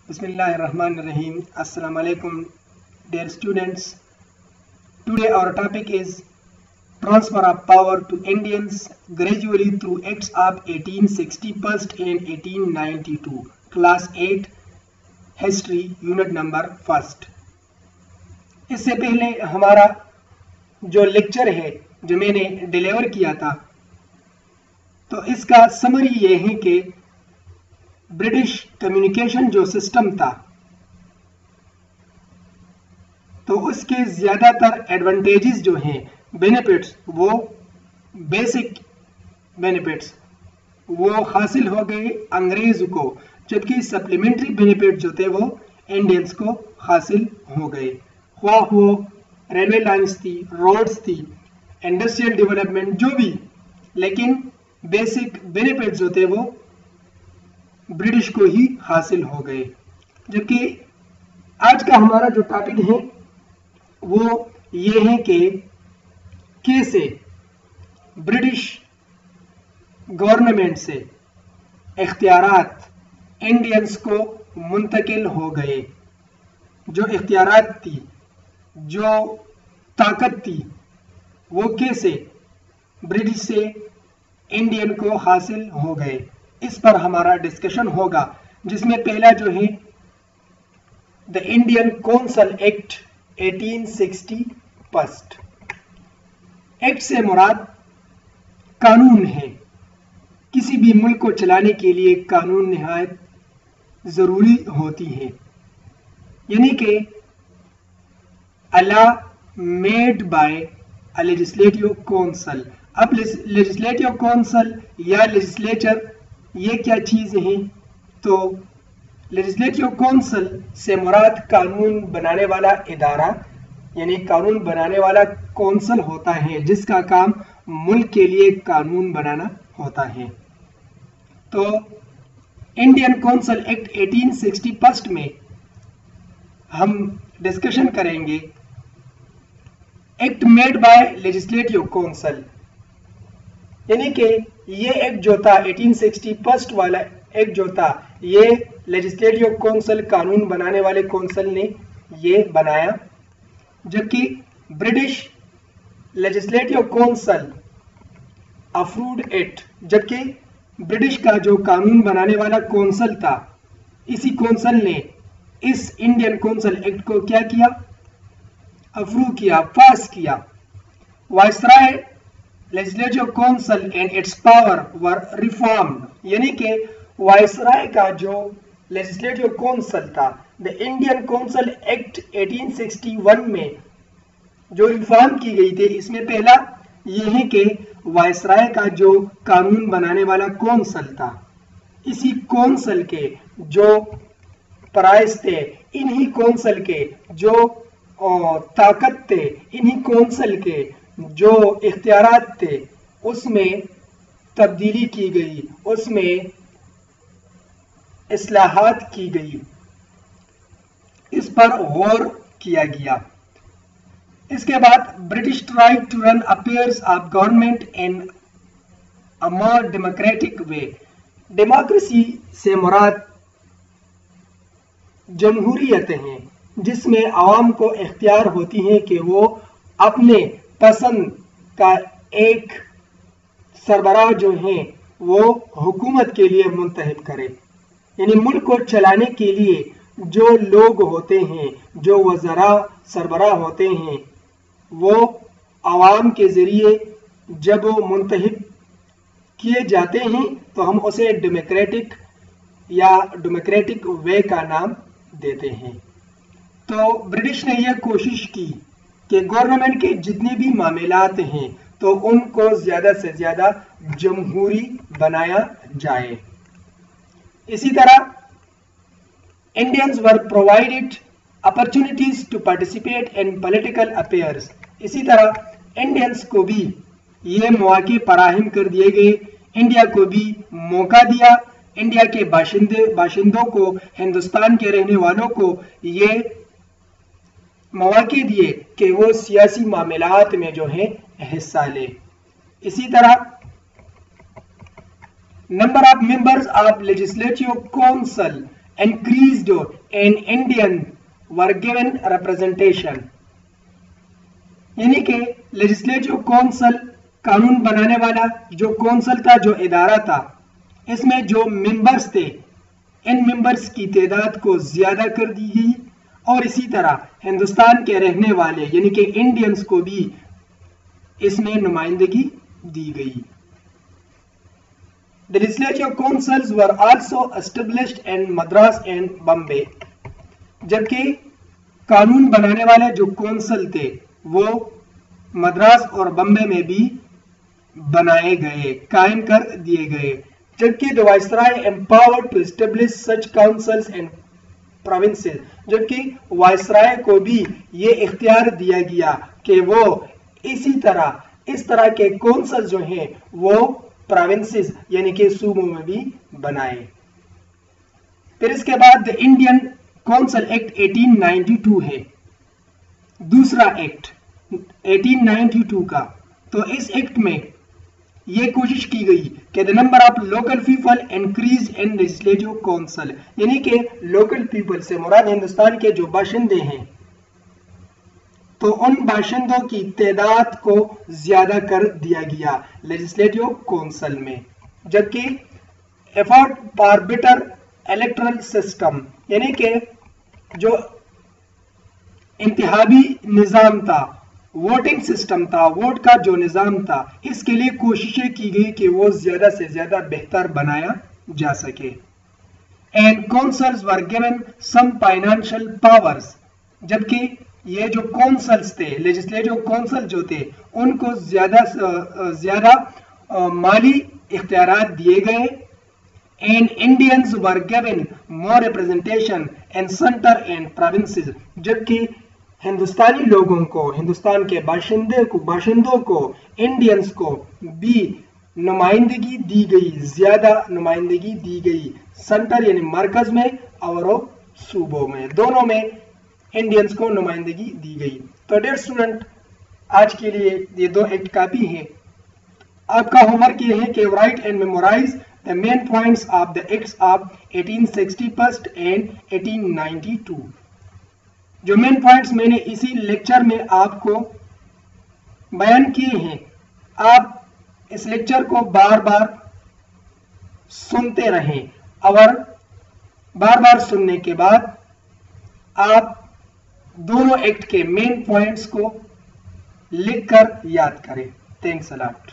Bismillahirrahmanirrahim. Assalamu alaikum, dear students. Today our topic is transfer of power to Indians gradually through acts of 1861 and 1892. Class 8 History Unit number 1. इससे पहले हमारा जो lecture है जो मैंने deliver किया था, तो इसका समरी ये है कि ब्रिटिश कम्युनिकेशन जो सिस्टम था, तो उसके ज़्यादातर एडवांटेजेस जो हैं, बेनिफिट्स, वो बेसिक बेनिफिट्स वो हासिल हो गए अंग्रेज को, जबकि सप्लीमेंट्री बेनिफिट जो थे वो इंडियंस को हासिल हो गए। ख्वाह वो रेलवे लाइन्स थी, रोड्स थी, इंडस्ट्रियल डेवलपमेंट जो भी, लेकिन बेसिक बेनिफिट जो थे वो ब्रिटिश को ही हासिल हो गए। जबकि आज का हमारा जो टॉपिक है वो ये है कि कैसे ब्रिटिश गवर्नमेंट से इख्तियारात इंडियंस को मुंतकिल हो गए। जो इख्तियारात थी, जो ताकत थी, वो कैसे ब्रिटिश से इंडियन को हासिल हो गए, इस पर हमारा डिस्कशन होगा। जिसमें पहला जो है the Indian council act 1861। Act से मुराद कानून है। किसी भी मुल्क को चलाने के लिए कानून निहायत जरूरी होती है, यानी कि a law made by a legislative council. अब लेजिस्लेटिव काउंसिल या लेजिस्लेचर ये क्या चीज़ है? तो लेजिस्लेटिव काउंसिल से मुराद कानून बनाने वाला इदारा, यानी कानून बनाने वाला काउंसिल होता है जिसका काम मुल्क के लिए कानून बनाना होता है। तो इंडियन काउंसिल एक्ट 1861 में हम डिस्कशन करेंगे act made by legislative council, यानी कि ये एक्ट जो था 1861 वाला एक्ट जो था, ये लेजिस्लेटिव काउंसिल कानून बनाने वाले काउंसिल ने ये बनाया। जबकि British legislative council approved it, जबकि ब्रिटिश का जो कानून बनाने वाला काउंसिल था, इसी काउंसिल ने इस इंडियन काउंसिल एक्ट को क्या किया? अप्रूव किया, पास किया। Viceroy legislative council and it's power were reformed, यानी कि वायसराय का जो लेजिस्लेटिव काउंसिल था, द इंडियन काउंसिल एक्ट 1861 में जो रिफॉर्म की गई थी, इसमें पहला ये है कि वायसराय का जो कानून बनाने वाला काउंसिल था, इसी काउंसिल के जो प्राइस थे, इन्हीं काउंसिल के जो ताकत थे, इन्हीं काउंसिल के जो इख्तियारात थे, उसमें तब्दीली की गई, उसमें इस्लाहात की गई, इस पर गौर किया गया। इसके बाद British tried to run affairs of government in a more democratic way. Democracy से मुराद जमहूरियत हैं, जिसमें आवाम को इख्तियार होती है कि वो अपने पसंद का एक सरबराह जो है वो हुकूमत के लिए मुंतखब करे। यानी मुल्क को चलाने के लिए जो लोग होते हैं, जो वज़रा सरबराह होते हैं, वो आवाम के ज़रिए जब वो मुंतखब किए जाते हैं तो हम उसे डेमोक्रेटिक या डेमोक्रेटिक वे का नाम देते हैं। तो ब्रिटिश ने यह कोशिश की कि गवर्नमेंट के जितने भी मामलात हैं तो उनको ज़्यादा से ज़्यादा जमहूरी बनाया जाए। इसी तरह Indians were provided opportunities to participate in political affairs. इसी तरह इंडियंस को भी ये मौके फराहम कर दिए गए, इंडिया को भी मौका दिया, इंडिया के बाशिंदों को, हिंदुस्तान के रहने वालों को ये मौके दिए कि वो सियासी मामलात में जो है हिस्सा ले। इसी तरह number of members of legislative council increased and Indian were given representation. यानी कि लेजिस्लेटिव काउंसिल, कानून बनाने वाला जो काउंसिल था, जो इदारा था, इसमें जो मेंबर्स थे, इन मेंबर्स की तादाद को ज्यादा कर दी गई और इसी तरह हिंदुस्तान के रहने वाले यानी कि इंडियंस को भी इसमें नुमाइंदगी दी गई। The legislative councils were also established in Madras and Bombay. जबकि कानून बनाने वाले जो काउंसिल थे वो मद्रास और बम्बे में भी बनाए गए, कायम कर दिए गए। जबकि the viceroy empowered to establish such councils in provinces, जबकि वायसराय को भी ये इख्तियार दिया गया कि वो इस तरह के काउंसिल जो हैं वो प्रोविंसेस यानी कि सूबों में भी बनाए। फिर इसके बाद इंडियन काउंसिल एक्ट 1892 है, दूसरा एक्ट 1892 का। तो इस एक्ट में ये कोशिश की गई कि the number of local people increase in legislative council, यानी कि लोकल पीपल से मुराद हिंदुस्तान के जो बाशिंदे हैं, तो उन बाशिंदों की तादाद को ज्यादा कर दिया गया लेजिस्लेटिव काउंसिल में। जबकि effort for better electoral system, यानी कि जो इंतखाबी निज़ाम था, वोटिंग सिस्टम था, वोट का जो निज़ाम था, इसके लिए कोशिशें की गई कि वो ज्यादा से ज्यादा बेहतर बनाया जा सके। And councils were given some financial powers, जबकि ये जो काउंसिल्स थे, लेजिस्लेटिव काउंसिल जो थे, उनको ज्यादा माली इख्तियारात दिए गए। And Indians were given more representation in centre and provinces, जबकि हिंदुस्तानी लोगों को, हिंदुस्तान के बाशिंदों को, इंडियंस को भी नुमाइंदगी दी गई, ज्यादा नुमाइंदगी दी गई सेंटर यानी मरकज में और सूबों में, दोनों में इंडियंस को नुमाइंदगी दी गई। तो डियर स्टूडेंट, आज के लिए ये दो एक्ट काफी हैं। आपका होमवर्क ये है कि write and memorise the main points of the acts of 1861 and 1892। जो मेन पॉइंट्स मैंने इसी लेक्चर में आपको बयान किए हैं, आप इस लेक्चर को बार बार सुनते रहें और बार बार सुनने के बाद आप दोनों एक्ट के मेन पॉइंट्स को लिखकर याद करें। Thanks a lot.